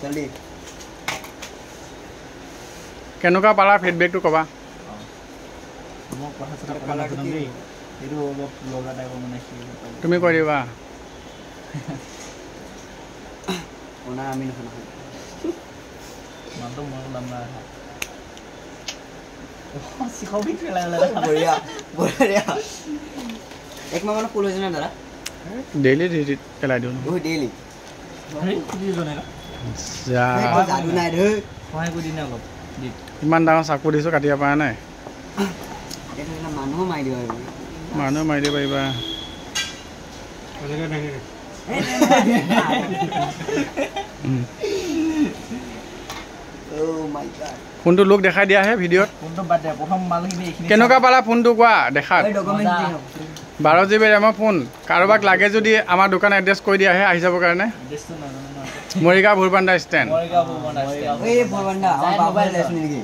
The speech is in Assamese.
জলদি কেনেকুৱা পালা ফিডবেকটো ক'বা মোক কথা চথা ক'ব নাজানো দেই এইটো অলপ লগা টাইপৰ মানে তুমি কৈ দিবা কোনা আমি নহয় মানুহটো মোৰ নাম নাই শিখাও বি খেলা বঢ়িয়া বঢ়িয়া এক মাহ ফুল হৈছে না দাদা ডেইলি পেলাই দিওঁ বহুত ডেইলি যাদু নাই ধৰ সহায় কৰি দিনে অলপ ইমান ডাঙৰ চাকু দিছোঁ কাটিব পৰা নাই মানুহো মাৰি দিব মানুহ মাৰি দিব পাৰিবা ফোনটো লোক দেখাই দিয়াহে ভিডিঅ'ত ফোনটো বাদ দে প্ৰথম মালখিনি এইখিনি কেনেকুৱা পালা ফোনটো কোৱা দেখাত 12 GB ৰেমৰ ফোন কাৰোবাক লাগে যদি আমাৰ দোকান এড্ৰেছ কৈ দিয়াহে আহি যাবৰ কাৰণে মৰিগাঁও ভুৰবান্দা ষ্টেণ্ড এই ভৰবান্দা আমাৰ বাবাই লেছ নেকি